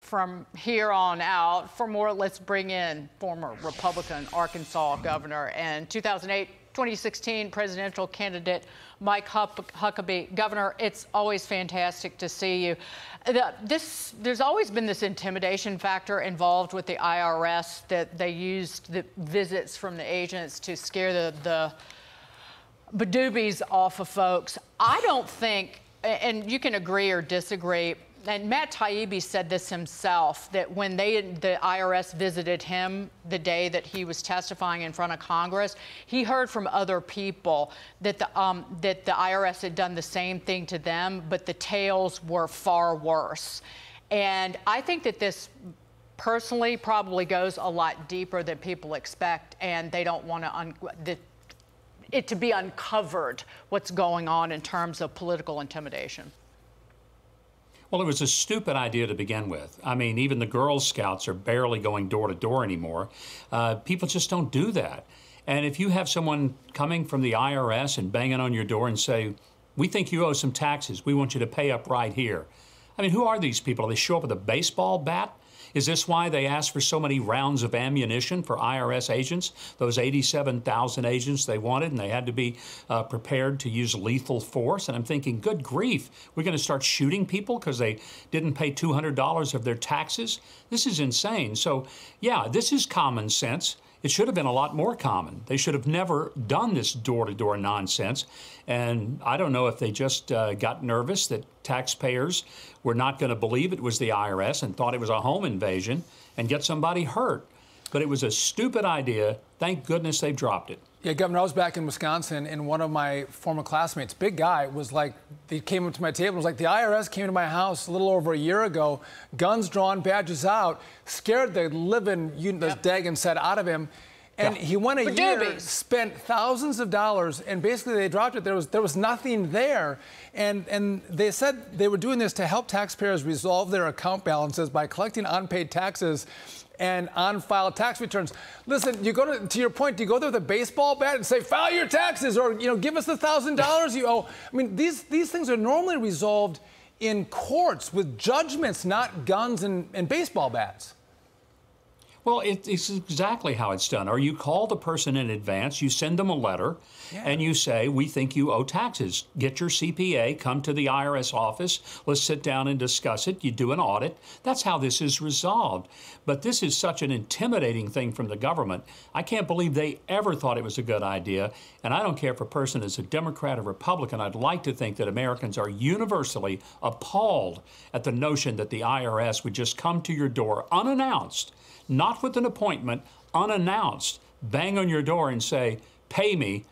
from here on out. For more, let's bring in former Republican Arkansas governor and 2016 presidential candidate Mike Huckabee. Governor, it's always fantastic to see you. There's always been this intimidation factor involved with the IRS, that they used the visits from the agents to scare the badoobies off of folks. I don't think, and you can agree or disagree, and Matt Taibbi said this himself, that when the IRS visited him the day that he was testifying in front of Congress, he heard from other people that the IRS had done the same thing to them, but the tales were far worse. And I think that this personally probably goes a lot deeper than people expect, and they don't want it to be uncovered what's going on in terms of political intimidation. Well, it was a stupid idea to begin with. I mean, even the Girl Scouts are barely going door to door anymore. People just don't do that. And if you have someone coming from the IRS and banging on your door and say, we think you owe some taxes, we want you to pay up right here. I mean, who are these people? Do they show up with a baseball bat? Is this why they asked for so many rounds of ammunition for IRS agents, those 87,000 agents they wanted, and they had to be prepared to use lethal force? And I'm thinking, good grief, we're going to start shooting people because they didn't pay $200 of their taxes? This is insane. So, yeah, this is common sense. It should have been a lot more common. They should have never done this door-to-door nonsense. And I don't know if they just got nervous that taxpayers were not going to believe it was the IRS and thought it was a home invasion and get somebody hurt. But it was a stupid idea. Thank goodness they've dropped it. Yeah, Governor, I was back in Wisconsin, and one of my former classmates, big guy, was like, he came up to my table and was like, the IRS came to my house a little over a year ago, guns drawn, badges out, scared the living, daggum set out of him. And he went a year, spent thousands of dollars, and basically they dropped it. There was nothing there. And they said they were doing this to help taxpayers resolve their account balances by collecting unpaid taxes and on-file tax returns. Listen, you go to your point, do you go there with a baseball bat and say, file your taxes, or give us the $1,000 you owe? I mean, these things are normally resolved in courts with judgments, not guns and baseball bats. Well, it's exactly how it's done. Or you call the person in advance, you send them a letter, and you say, we think you owe taxes. Get your CPA, come to the IRS office, let's sit down and discuss it. You do an audit. That's how this is resolved. But this is such an intimidating thing from the government. I can't believe they ever thought it was a good idea. And I don't care if a person is a Democrat or Republican. I'd like to think that Americans are universally appalled at the notion that the IRS would just come to your door unannounced, not with an appointment, unannounced, bang on your door and say, pay me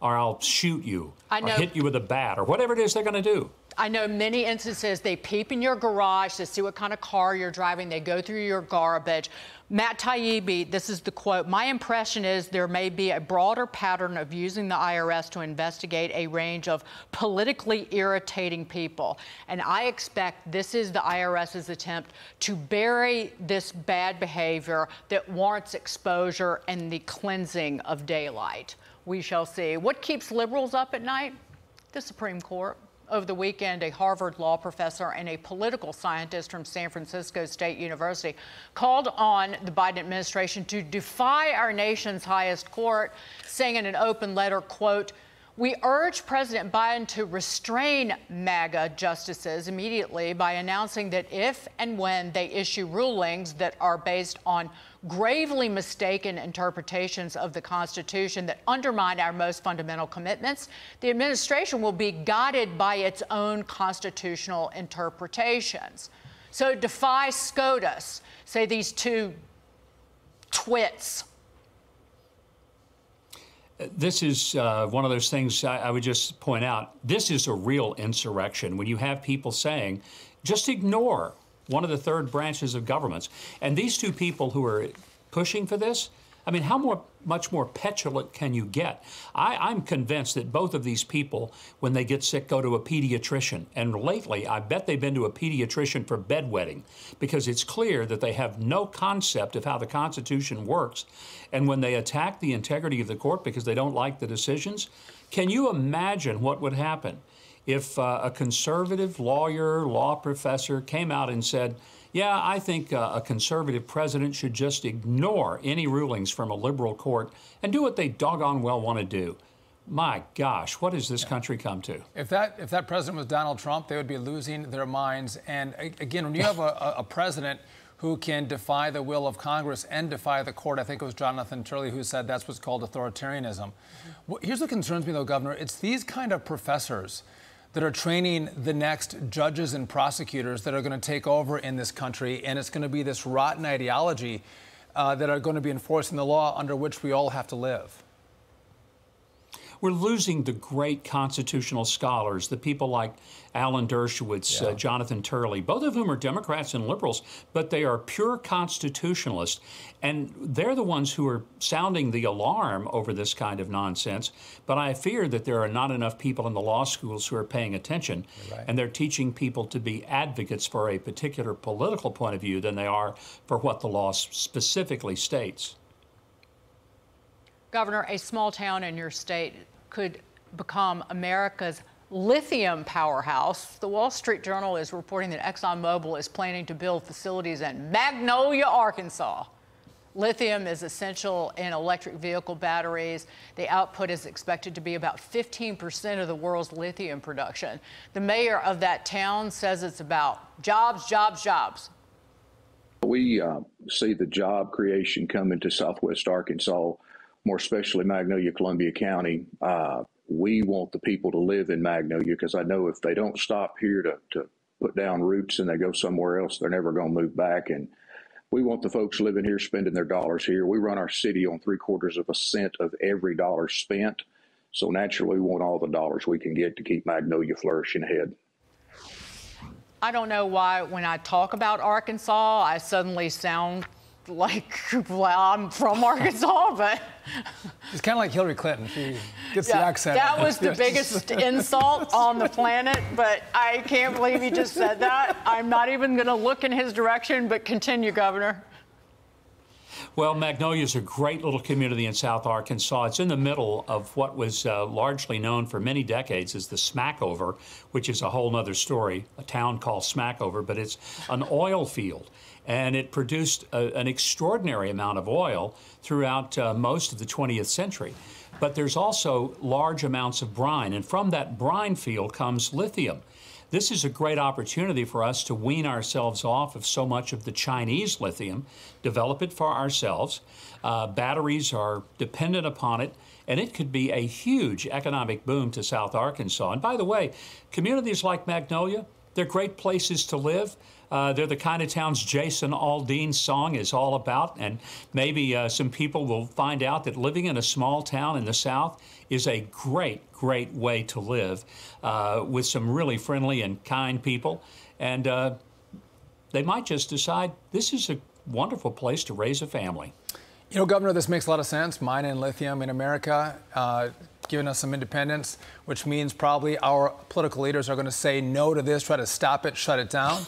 or I'll shoot you or hit you with a bat or whatever it is they're going to do. I know many instances they peep in your garage to see what kind of car you're driving. They go through your garbage. Matt Taibbi, this is the quote, my impression is there may be a broader pattern of using the IRS to investigate a range of politically irritating people. And I expect this is the IRS's attempt to bury this bad behavior that warrants exposure and the cleansing of daylight. We shall see. What keeps liberals up at night? The Supreme Court. Over the weekend, a Harvard law professor and a political scientist from San Francisco State University called on the Biden administration to defy our nation's highest court, saying in an open letter, quote, we urge President Biden to restrain MAGA justices immediately by announcing that if and when they issue rulings that are based on gravely mistaken interpretations of the Constitution that undermine our most fundamental commitments, the administration will be guided by its own constitutional interpretations. So defy SCOTUS, say these two twits. This is one of those things I would just point out. This is a real insurrection when you have people saying, just ignore one of the third branches of governments. And these two people who are pushing for this, I mean, how much more petulant can you get? I'm convinced that both of these people, when they get sick, go to a pediatrician. And lately, I bet they've been to a pediatrician for bedwetting, because it's clear that they have no concept of how the Constitution works. And when they attack the integrity of the court because they don't like the decisions, can you imagine what would happen if a conservative lawyer, law professor came out and said, Yeah, I think a conservative president should just ignore any rulings from a liberal court and do what they doggone well want to do. My gosh, what has this country come to? If that president was Donald Trump, they would be losing their minds. And again, when you have a president who can defy the will of Congress and defy the court, I think it was Jonathan Turley who said that's what's called authoritarianism. Here's what concerns me, though, Governor. It's these kind of professors that are training the next judges and prosecutors that are going to take over in this country, and it's going to be this rotten ideology that are going to be enforcing the law under which we all have to live. We're losing the great constitutional scholars, the people like Alan Dershowitz, Jonathan Turley, both of whom are Democrats and liberals, but they are pure constitutionalists. And they're the ones who are sounding the alarm over this kind of nonsense. But I fear that there are not enough people in the law schools who are paying attention. Right. And they're teaching people to be advocates for a particular political point of view than they are for what the law specifically states. Governor, a small town in your state could become America's lithium powerhouse. The Wall Street Journal is reporting that ExxonMobil is planning to build facilities in Magnolia, Arkansas. Lithium is essential in electric vehicle batteries. The output is expected to be about 15% of the world's lithium production. The mayor of that town says it's about jobs, jobs, jobs. We see the job creation coming to Southwest Arkansas, more especially Magnolia, Columbia County. We want the people to live in Magnolia because I know if they don't stop here to put down roots and they go somewhere else, they're never going to move back. And we want the folks living here spending their dollars here. We run our city on 0.75 cents of every dollar spent. So naturally, we want all the dollars we can get to keep Magnolia flourishing ahead. I don't know why when I talk about Arkansas, I suddenly sound like, well, I'm from Arkansas, but it's kind of like Hillary Clinton. She gets the accent. That was the biggest insult on the planet, but I can't believe he just said that. I'm not even going to look in his direction, but continue, Governor. Well, Magnolia is a great little community in South Arkansas. It's in the middle of what was largely known for many decades as the Smackover, which is a whole other story, a town called Smackover, but it's an oil field. And it produced an extraordinary amount of oil throughout most of the 20th century. But there's also large amounts of brine, and from that brine field comes lithium. This is a great opportunity for us to wean ourselves off of so much of the Chinese lithium, develop it for ourselves. Batteries are dependent upon it, and it could be a huge economic boom to South Arkansas. And by the way, communities like Magnolia, they're great places to live. They're the kind of towns Jason Aldean's song is all about, and maybe some people will find out that living in a small town in the South is a great, great way to live with some really friendly and kind people. And they might just decide this is a wonderful place to raise a family. You know, Governor, this makes a lot of sense. Mining lithium in America, giving us some independence, which means probably our political leaders are going to say no to this, try to stop it, shut it down.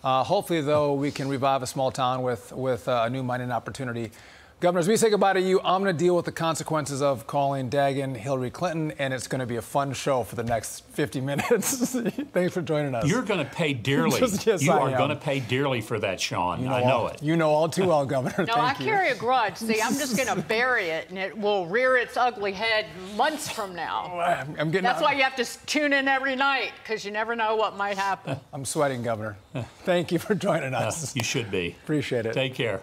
Hopefully, though, we can revive a small town with a new mining opportunity. Governor, as we say goodbye to you, I'm going to deal with the consequences of calling Dagon Hillary Clinton, and it's going to be a fun show for the next 50 minutes. Thanks for joining us. You're going to pay dearly. Yes, you are going to pay dearly for that, Sean. I know it. You know all too well, Governor. No, I carry a grudge. See, I'm just going to bury it, and it will rear its ugly head months from now. That's why you have to tune in every night, because you never know what might happen. I'm sweating, Governor. Thank you for joining us. You should be. Appreciate it. Take care.